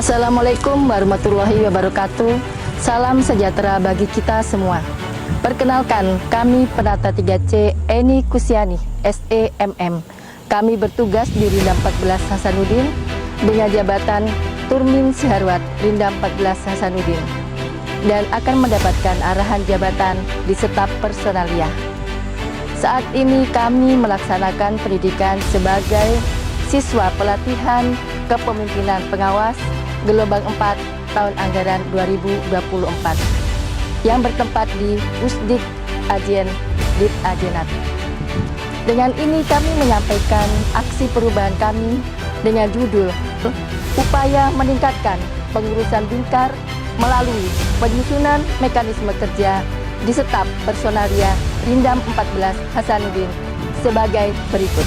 Assalamualaikum warahmatullahi wabarakatuh. Salam sejahtera bagi kita semua. Perkenalkan, kami Penata 3C Eni Kusiani, SEMM. Kami bertugas di Rindam 14 Hasanuddin dengan jabatan Turmin Siharwat Rindam 14 Hasanuddin dan akan mendapatkan arahan jabatan di Staf Personalia. Saat ini kami melaksanakan pendidikan sebagai siswa pelatihan kepemimpinan pengawas gelombang 4 tahun anggaran 2024 yang bertempat di Pusdik Ajen Dit Ajenat. Dengan ini kami menyampaikan aksi perubahan kami dengan judul Upaya Meningkatkan Pengurusan Bingkar melalui penyusunan mekanisme kerja di Staf Personalia Rindam 14 Hasanuddin sebagai berikut.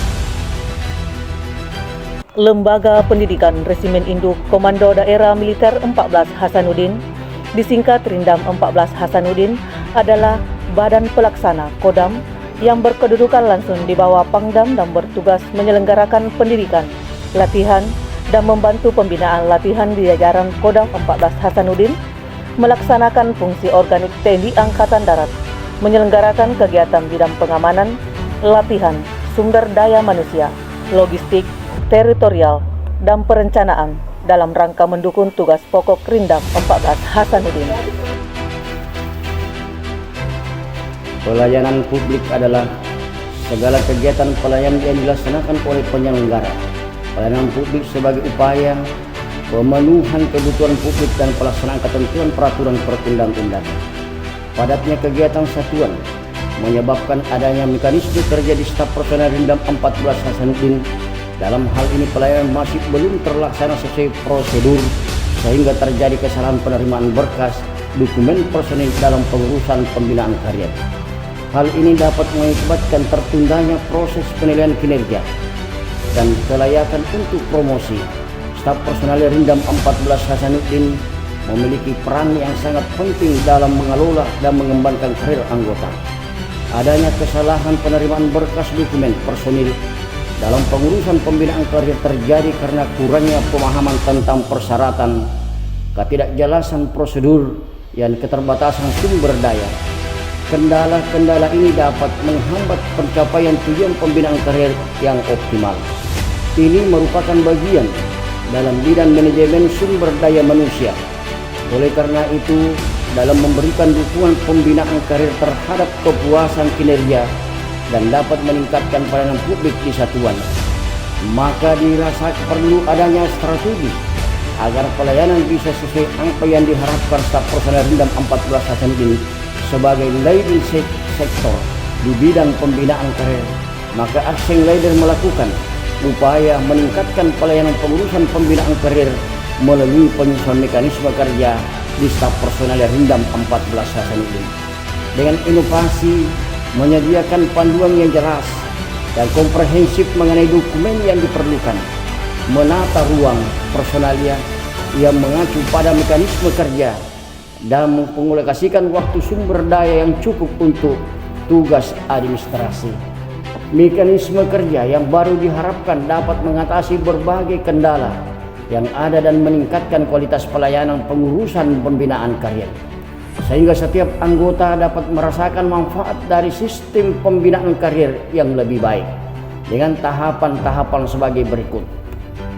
Lembaga Pendidikan Resimen Induk Komando Daerah Militer 14 Hasanuddin, disingkat Rindam 14 Hasanuddin, adalah badan pelaksana Kodam yang berkedudukan langsung di bawah Pangdam dan bertugas menyelenggarakan pendidikan, latihan, dan membantu pembinaan latihan di jajaran Kodam 14 Hasanuddin, melaksanakan fungsi organik TNI Angkatan Darat, menyelenggarakan kegiatan bidang pengamanan, latihan, sumber daya manusia, logistik, teritorial, dan perencanaan dalam rangka mendukung tugas pokok Rindam 14 Hasanuddin. Pelayanan publik adalah segala kegiatan pelayanan yang dilaksanakan oleh penyelenggara. Pelayanan publik sebagai upaya pemenuhan kebutuhan publik dan pelaksanaan ketentuan peraturan perundang-undangan. Padatnya kegiatan satuan menyebabkan adanya mekanisme kerja di Staf Personal Rindam 14 Hasanuddin. Dalam hal ini pelayanan masih belum terlaksana sesuai prosedur sehingga terjadi kesalahan penerimaan berkas dokumen personil dalam pengurusan pembinaan karir. Hal ini dapat mengakibatkan tertundanya proses penilaian kinerja dan kelayakan untuk promosi. Staf Personal Rindam 14 Hasanuddin memiliki peran yang sangat penting dalam mengelola dan mengembangkan karir anggota. Adanya kesalahan penerimaan berkas dokumen personil dalam pengurusan pembinaan karir terjadi karena kurangnya pemahaman tentang persyaratan, ketidakjelasan prosedur, dan keterbatasan sumber daya. Kendala-kendala ini dapat menghambat pencapaian tujuan pembinaan karir yang optimal. Ini merupakan bagian dalam bidang manajemen sumber daya manusia. Oleh karena itu, dalam memberikan dukungan pembinaan karir terhadap kepuasan kinerja dan dapat meningkatkan pelayanan publik di satuan, maka dirasa perlu adanya strategi agar pelayanan bisa sesuai apa yang diharapkan Staf Personal Rindam 14 Hasanuddin sebagai leading sektor di bidang pembinaan karir. Maka Action Leader melakukan upaya meningkatkan pelayanan pengurusan pembinaan karir melalui penyusunan mekanisme kerja di Staf Personal Rindam 14 Hasanuddin dengan inovasi menyediakan panduan yang jelas dan komprehensif mengenai dokumen yang diperlukan, menata ruang personalia yang mengacu pada mekanisme kerja dan mengaplikasikan waktu sumber daya yang cukup untuk tugas administrasi. Mekanisme kerja yang baru diharapkan dapat mengatasi berbagai kendala yang ada dan meningkatkan kualitas pelayanan pengurusan pembinaan karir, sehingga setiap anggota dapat merasakan manfaat dari sistem pembinaan karir yang lebih baik dengan tahapan-tahapan sebagai berikut.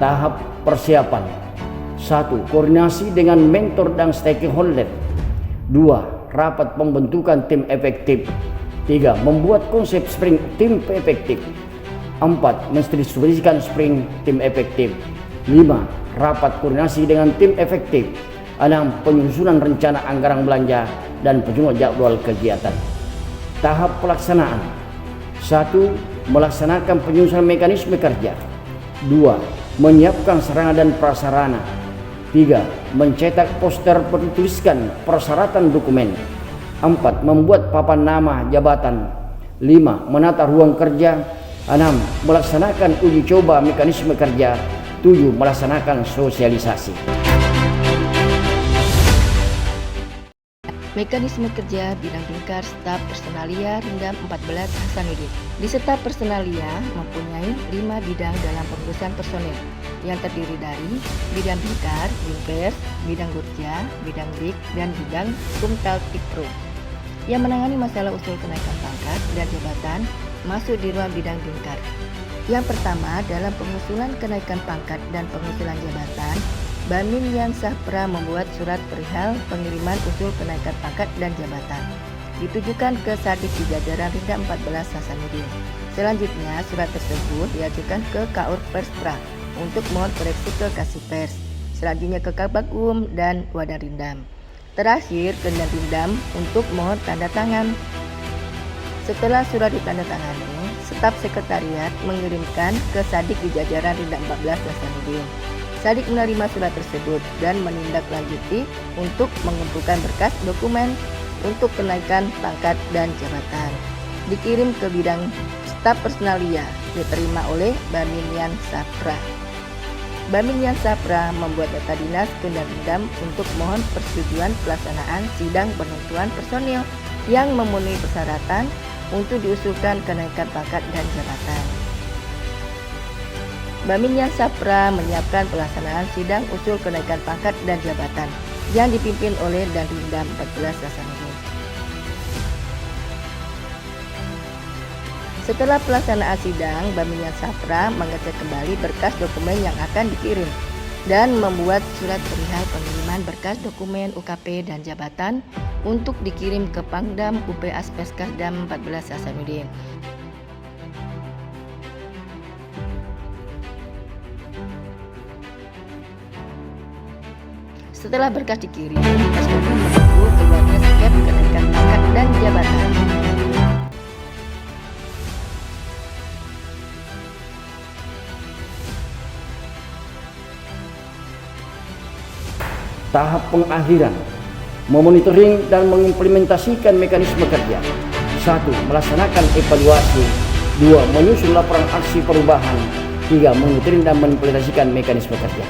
Tahap persiapan: 1. Koordinasi dengan mentor dan stakeholder. 2. Rapat pembentukan tim efektif. 3. Membuat konsep sprint tim efektif. 4. Mendistribusikan sprint tim efektif. 5. Rapat koordinasi dengan tim efektif. 6. Penyusunan rencana anggaran belanja dan penyusunan jadwal kegiatan. Tahap pelaksanaan: 1. Melaksanakan penyusunan mekanisme kerja. 2. Menyiapkan sarana dan prasarana. 3. Mencetak poster bertuliskan persyaratan dokumen. 4. Membuat papan nama jabatan. 5. Menata ruang kerja. 6. Melaksanakan uji coba mekanisme kerja. 7. Melaksanakan sosialisasi. Mekanisme kerja bidang bingkar Staf Personalia Rindam 14 Hasanuddin. Di Staf Personalia mempunyai 5 bidang dalam pengurusan personel. yang terdiri dari bidang Bingkar, Binpers, bidang Gurja, bidang BIK, dan bidang Kumtal Tikpro. Yang menangani masalah usul kenaikan pangkat dan jabatan masuk di ruang bidang Bingkar. Yang pertama, dalam pengusulan kenaikan pangkat dan pengusulan jabatan, Bamin Yan Sahpra membuat surat perihal pengiriman usul kenaikan pangkat dan jabatan ditujukan ke Sadik di jajaran Rindam 14 Hasanuddin. Selanjutnya, surat tersebut diajukan ke Kaur Perspra untuk mohon koreksi ke Kasih Pers. Selanjutnya ke Kabagum dan Wadah Rindam. Terakhir ke Rindam untuk mohon tanda tangan. Setelah surat ditandatangani, staf sekretariat mengirimkan ke Sadik di jajaran Rindam 14 Hasanuddin. Sadik menerima surat tersebut dan menindaklanjuti untuk mengumpulkan berkas dokumen untuk kenaikan pangkat dan jabatan. Dikirim ke bidang staf personalia, diterima oleh Bamin Yan Sahpra. Bamin Yan Sahpra membuat data dinas ke Rindam untuk mohon persetujuan pelaksanaan sidang penentuan personil yang memenuhi persyaratan untuk diusulkan kenaikan pangkat dan jabatan. Bamin Yan Sahpra menyiapkan pelaksanaan sidang usul kenaikan pangkat dan jabatan yang dipimpin oleh Danrindam 14 Hasanuddin. Setelah pelaksanaan sidang, Bamin Yan Sahpra mengecek kembali berkas dokumen yang akan dikirim dan membuat surat perihal pengiriman berkas dokumen UKP dan jabatan untuk dikirim ke Pangdam UP Aspeskardam 14 Hasanuddin. Setelah berkas dikirim, SPM menunggu keluarnya skep kenaikan pangkat dan jabatan. Tahap pengakhiran, memonitoring dan mengimplementasikan mekanisme kerja. 1. Melaksanakan evaluasi. 2. Menyusun laporan aksi perubahan. 3. Monitoring dan mengimplementasikan mekanisme kerja.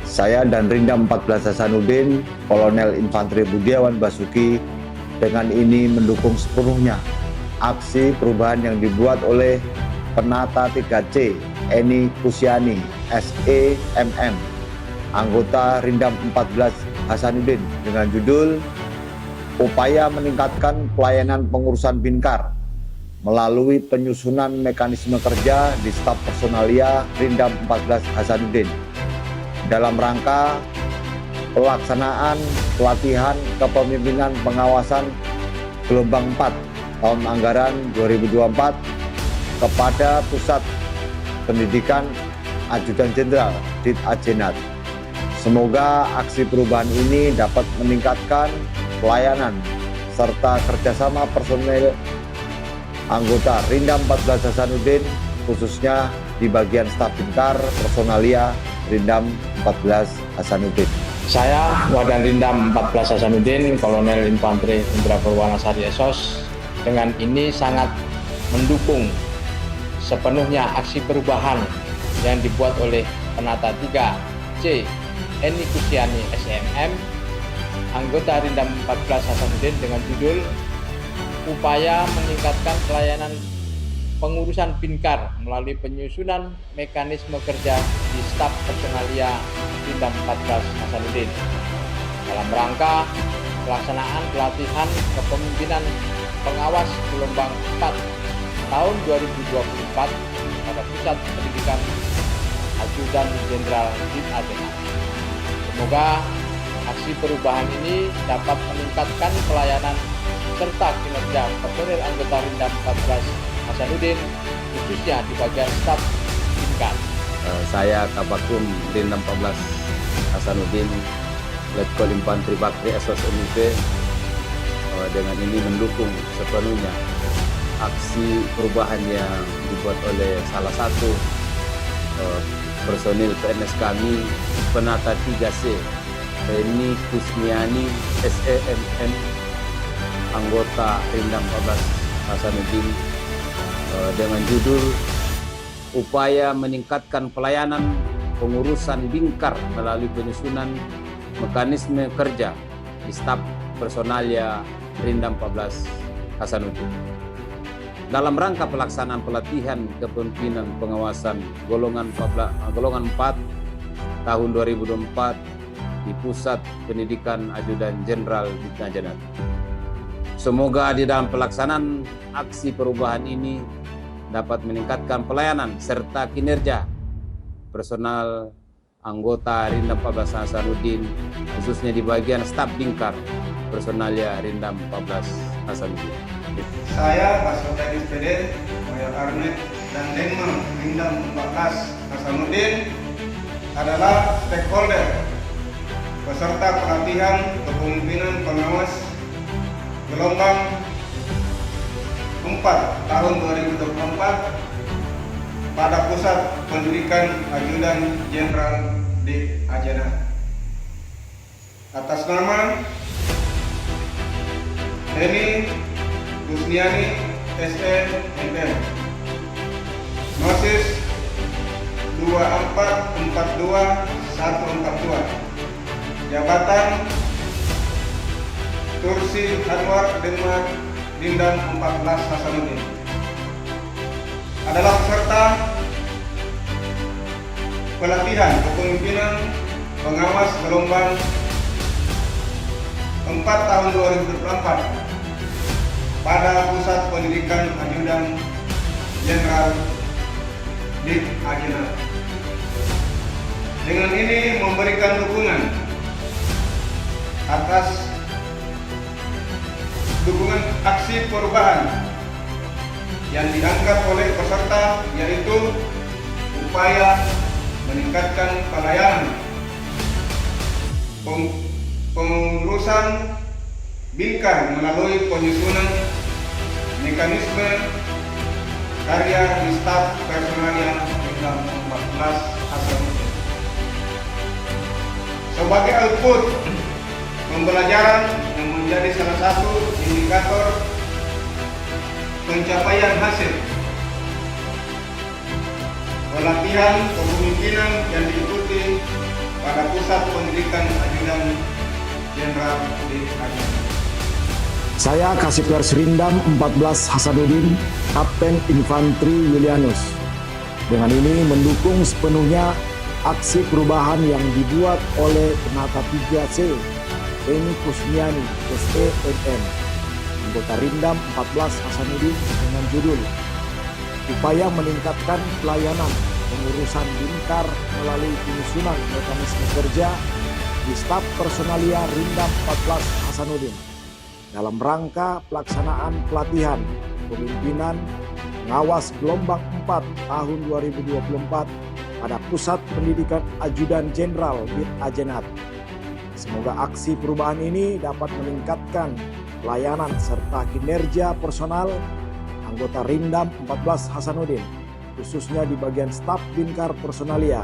Saya Danrindam 14 Hasanuddin, Kolonel Infanteri Budiawan Basuki, dengan ini mendukung sepenuhnya aksi perubahan yang dibuat oleh Penata 3C Eni Kusiani, SEMM, anggota Rindam 14 Hasanuddin dengan judul Upaya Meningkatkan Pelayanan Pengurusan Binkar melalui penyusunan mekanisme kerja di staf personalia Rindam 14 Hasanuddin dalam rangka pelaksanaan pelatihan kepemimpinan pengawasan gelombang 4 tahun anggaran 2024 kepada Pusat Pendidikan Ajudan Jenderal Dit Ajenat. Semoga aksi perubahan ini dapat meningkatkan pelayanan serta kerjasama personel anggota Rindam 14 Hasanuddin khususnya di bagian staf Binkar personalia Rindam 14 Hasanuddin. Saya Wadan Rindam 14 Hasanuddin, Kolonel Infanteri Indra Purwanasari Esos, dengan ini sangat mendukung sepenuhnya aksi perubahan yang dibuat oleh Penata 3C Eni Kusiani SEMM, anggota Rindam 14 Hasanuddin dengan judul Upaya Meningkatkan Pelayanan Pengurusan Binkar melalui penyusunan mekanisme kerja di staf personalia Rindam 14 Hasanuddin dalam rangka pelaksanaan pelatihan kepemimpinan pengawas gelombang 4 tahun 2024 pada Pusat Pendidikan Ajudan Jenderal Dit Ajenat. Semoga aksi perubahan ini dapat meningkatkan pelayanan serta kinerja personel anggota Rindam 14 Hasanuddin khususnya di bagian staf Binkar. Saya Kabagum Rindam 14 Hasanuddin, Letkol Infanteri Bakri Esos MIP, dengan ini mendukung sepenuhnya aksi perubahan yang dibuat oleh salah satu personil PNS kami, Penata 3C Eni Kusiani SEMM, anggota Rindam 14 Hasanuddin, dengan judul Upaya Meningkatkan Pelayanan Pengurusan Binkar melalui penyusunan mekanisme kerja di staf personalia Rindam 14 Hasanuddin. Dalam rangka pelaksanaan pelatihan kepemimpinan pengawasan golongan 4 tahun 2024 di Pusat Pendidikan Ajudan Jenderal Dit Ajenat. Semoga di dalam pelaksanaan aksi perubahan ini dapat meningkatkan pelayanan serta kinerja personal anggota Rindam 14 Hasanuddin, khususnya di bagian staf Bingkar personalia Rindam 14 Hasanuddin. Saya Basota SPD, Mayor Arnet, dan Denmam Rindam 14 Hasanuddin adalah stakeholder peserta pelatihan kepemimpinan pengawas gelombang 4 tahun 2024 pada Pusat Pendidikan Ajudan Jenderal Dit Ajenat. Atas nama Eni Kusniani SEMM Nosis 2442142 Jabatan Tursi Anwar Denmar Rindam 14 Hasanuddin adalah peserta pelatihan kepemimpinan pengawas gelombang 4 tahun 2024 pada Pusat Pendidikan Ajudan Jenderal Dit Ajenat. Dengan ini memberikan dukungan atas dukungan aksi perubahan yang dianggap oleh peserta, yaitu upaya meningkatkan pelayanan pengurusan Bingkar melalui penyusunan mekanisme karya di staf personalia Rindam 14 Hasanuddin. Sebagai output pembelajaran yang menjadi salah satu indikator pencapaian hasil pelatihan kepemimpinan yang diikuti pada Pusat Pendidikan Ajudan Jenderal Dit Ajenat. Saya Kasipers Rindam 14 Hasanuddin, Kapten Infanteri Yulianus. Dengan ini mendukung sepenuhnya aksi perubahan yang dibuat oleh Penata 3C Eni Kusniani SEMM, anggota Rindam 14 Hasanuddin, dengan judul upaya meningkatkan pelayanan pengurusan Bingkar melalui penyusunan mekanisme kerja di staf personalia Rindam 14 Hasanuddin dalam rangka pelaksanaan pelatihan kepemimpinan pengawas gelombang 4 tahun 2024 pada Pusat Pendidikan Ajudan Jenderal Dit Ajenat. Semoga aksi perubahan ini dapat meningkatkan pelayanan serta kinerja personal anggota Rindam 14 Hasanuddin, khususnya di bagian staf Bingkar personalia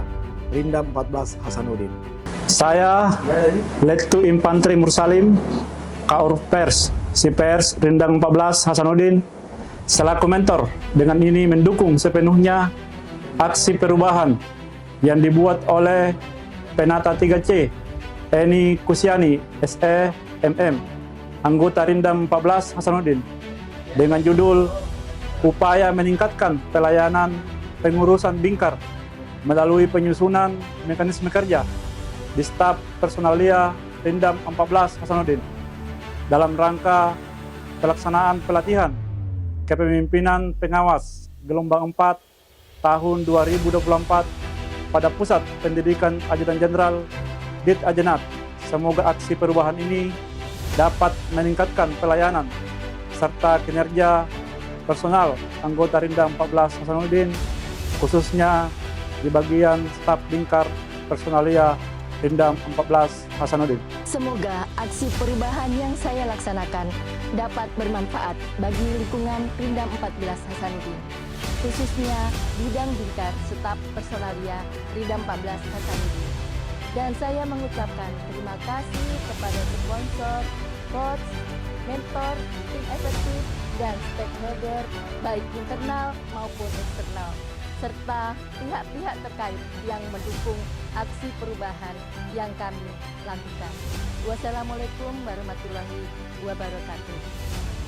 Rindam 14 Hasanuddin. Saya Lettu Infanteri Mursalim, Kaur Pers, Sipers Rindam 14 Hasanuddin, selaku mentor, dengan ini mendukung sepenuhnya aksi perubahan yang dibuat oleh Penata 3C Eni Kusniani SEMM, anggota Rindam 14 Hasanuddin, dengan judul upaya meningkatkan pelayanan pengurusan Bingkar melalui penyusunan mekanisme kerja di staf personalia Rindam 14 Hasanuddin dalam rangka pelaksanaan pelatihan kepemimpinan pengawas gelombang 4 tahun 2024 pada Pusat Pendidikan Ajudan Jenderal Dit Ajenat. Semoga aksi perubahan ini dapat meningkatkan pelayanan serta kinerja personal anggota Rindam 14 Hasanuddin, khususnya di bagian staf Bingkar personalia Rindam 14 Hasanuddin. Semoga aksi perubahan yang saya laksanakan dapat bermanfaat bagi lingkungan Rindam 14 Hasanuddin, khususnya bidang Bingkar staf personalia Rindam 14 Hasanuddin. Dan saya mengucapkan terima kasih kepada sponsor, coach, mentor, tim efektif, dan stakeholder baik internal maupun eksternal. serta pihak-pihak terkait yang mendukung aksi perubahan yang kami lakukan. Wassalamualaikum warahmatullahi wabarakatuh.